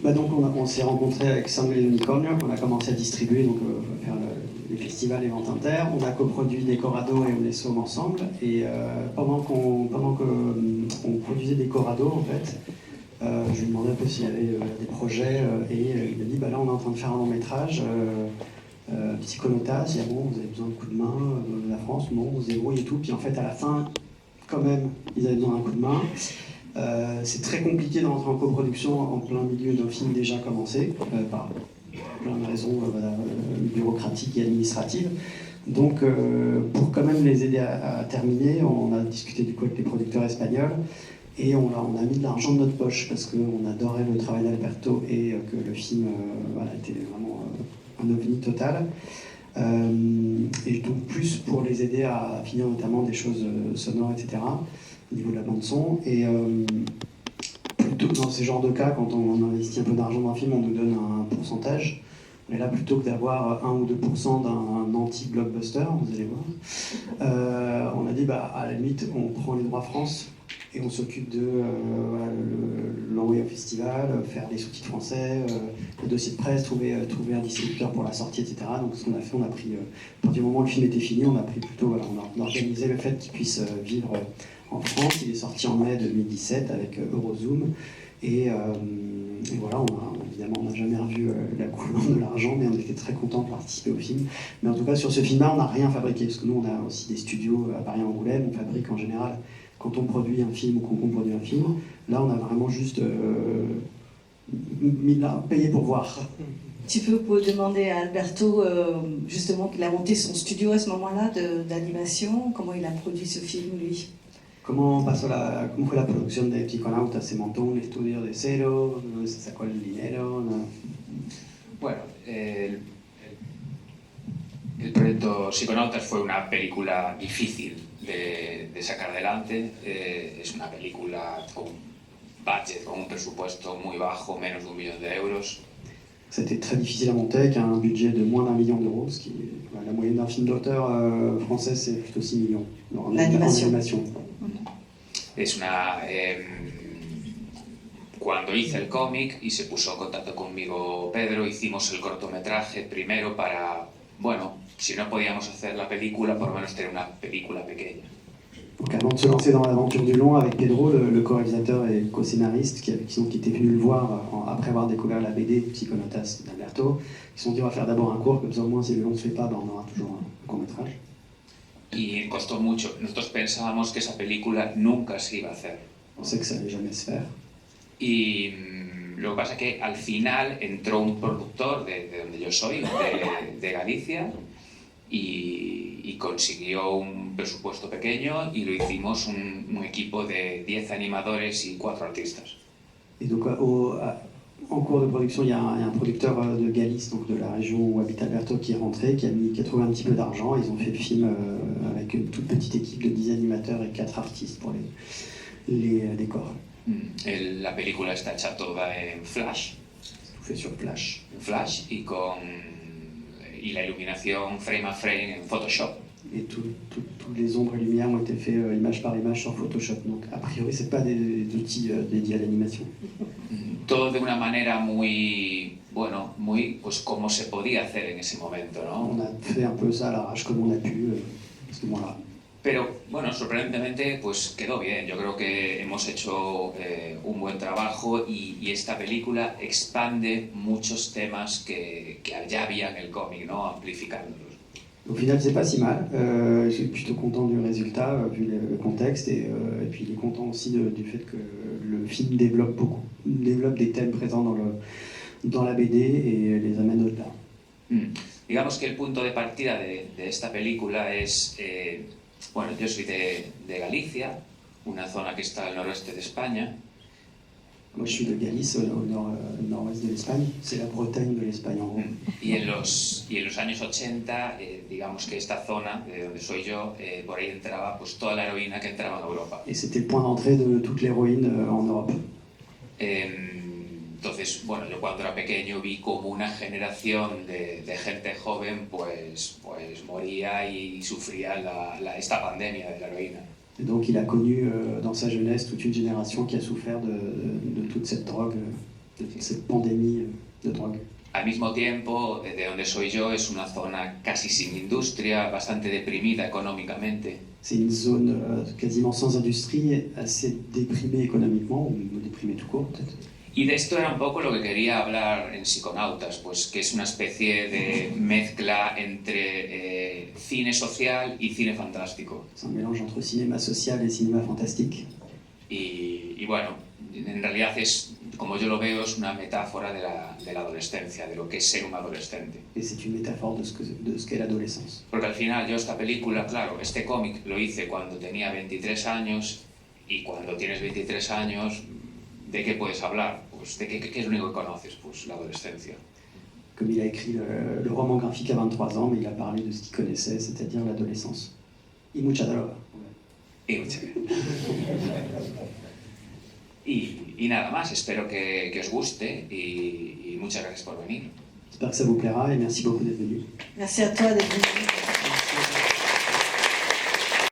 Donc on s'est rencontré avec Sangue et l'Unicornio, qu'on a commencé à distribuer, donc faire les festivals et ventes inter. On a coproduit Decorado et Onesom ensemble. Et pendant qu'on produisait Decorado, en fait, je lui demandais un peu s'il y avait des projets. Et il m'a dit, bah là on est en train de faire un long métrage. Psychonotas, il y a bon, vous avez besoin de coup de main, la France, bon, on se débrouille et tout. Puis en fait, à la fin, quand même, ils avaient besoin d'un coup de main. C'est très compliqué d'entrer en coproduction en plein milieu d'un film déjà commencé, par plein de raisons bureaucratiques et administratives. Donc, pour quand même les aider à terminer, on a discuté du coup avec les producteurs espagnols et on a mis de l'argent de notre poche parce qu'on adorait le travail d'Alberto et que le film était vraiment un ovni total. Et donc plus pour les aider à finir notamment des choses sonores, etc., au niveau de la bande-son. Et plutôt dans ces genres de cas, quand on investit un peu d'argent dans un film, on nous donne un pourcentage. Mais là, plutôt que d'avoir 1 ou 2% d'un anti-blockbuster, vous allez voir, on a dit, à la limite, on prend les droits France et on s'occupe de l'envoyer au festival, faire des sous-titres français, le dossier de presse, trouver un distributeur pour la sortie, etc. Donc ce qu'on a fait, on a pris, à partir du moment où le film était fini, on a pris plutôt, on a organisé le fait qu'il puisse vivre en France. Il est sorti en mai 2017 avec Eurozoom. Et voilà, évidemment, on n'a jamais revu la couleur de l'argent, mais on était très contents de participer au film. Mais en tout cas, sur ce film-là, on n'a rien fabriqué, parce que nous, on a aussi des studios à Paris-Angoulême. On fabrique en général, quand on produit un film ou qu'on produit un film. Là, on a vraiment juste payé pour voir. Tu peux demander à Alberto, justement, qu'il a monté son studio à ce moment-là d'animation. Comment il a produit ce film, lui? ¿Cómo fue la producción de Psiconautas? ¿Se montó un estudio de cero? ¿Dónde se sacó el dinero? ¿No? Bueno, el proyecto Psiconautas fue una película difícil de sacar adelante. Es una película con budget, con un presupuesto muy bajo, menos de 1 million d'euros. C'était très difficile à monter avec un budget de moins d'1 million d'euros, ce qui la moyenne d'un film d'auteur français, c'est plutôt 6 millions. L'animation. Es una... cuando hice el cómic y se puso en contacto conmigo Pedro, hicimos el cortometraje primero para, bueno, si no podíamos hacer la película, por lo menos tener una película pequeña. Donc avant de se lancer dans l'aventure du long avec Pedro, le co-réalisateur et co-scénariste, qui était venu le voir après avoir découvert la BD Psychonotas d'Alberto, ils se sont dit on va faire d'abord un court, comme ça au moins si le long ne se fait pas, on aura toujours un court-métrage. Y costó mucho. Nosotros pensábamos que esa película nunca se iba a hacer. On sait que ça allait jamais se faire. Y lo que pasa es que al final entró un productor de donde yo soy, de Galicia, y consiguió un presupuesto pequeño y lo hicimos un equipo de 10 animadores y 4 artistas. Et donc en cours de production, il y a un producteur de Galice, donc de la région où habite Alberto, qui est rentré, qui a trouvé un petit peu d'argent. Ils ont fait le film avec une toute petite équipe de 10 animateurs et 4 artistes pour les décors. La película está hecha toda en Flash. Tout fait sur Flash. En Flash y la iluminación frame a frame en Photoshop. Et tous les ombres et lumières ont été faits image par image sur Photoshop. Donc a priori, c'est pas des outils dédiés à l'animation. Todo de una manera muy, bueno, muy, pues como se podía hacer en ese momento, ¿no? On a fait un peu ça à l'arrache comme on a pu à ce moment-là. Pero, bueno, sorprendentemente, pues quedó bien. Yo creo que hemos hecho un buen trabajo y esta película expande muchos temas que ya había en el cómic, ¿no? Amplificándolos. Au final, c'est pas si mal. Je suis plutôt content du résultat, vu le contexte, et puis il est content aussi du fait que le film développe des thèmes présents dans la BD et les amène au-delà. Digamos que el punto de partida de esta película es, bueno, yo soy de Galicia, una zona que está al noroeste de España. Moi, je suis de Galice, au nord-ouest de l'Espagne. C'est la Bretagne de l'Espagne, en gros. Y en los años 80, digamos que esta zona, de donde soy yo, por ahí entraba pues toda la heroína que entraba en Europa. Et c'était le point d'entrée de toute l'héroïne en Europe. Entonces, bueno, yo cuando era pequeño vi como una generación de gente joven pues moría y sufría esta pandemia de la heroína. Et donc il a connu dans sa jeunesse toute une génération qui a souffert de toute cette drogue de cette pandémie de drogue. Al mismo tiempo, de donde soy yo, es una zona casi sin industria, bastante deprimida económicamente. C'est une zone quasiment sans industrie, assez déprimée économiquement, ou déprimée tout court peut-être. Y de esto era un poco lo que quería hablar en Psiconautas, pues que es una especie de mezcla entre cine social y cine fantástico. C'est un mélange entre cinéma social et cinéma fantastique. Y bueno, en realidad es, como yo lo veo, es una metáfora de la adolescencia, de lo que es ser un adolescente. Et c'est une métaphore de ce qu'est l'adolescence. Porque al final yo esta película, claro, este cómic lo hice cuando tenía 23 años y cuando tienes 23 años, ¿de qué puedes hablar? Pues ¿de qué es lo único que conoces? Pues la adolescencia. Comme il a écrit le roman graphique à 23 ans, mais il a parlé de ce qu'il connaissait, c'est-à-dire l'adolescence. Y mucha droga. Y muchas y nada más, espero que os guste y muchas gracias por venir. J'espère que ça vous plaira et merci beaucoup d'être venu. Merci à toi d'être venu.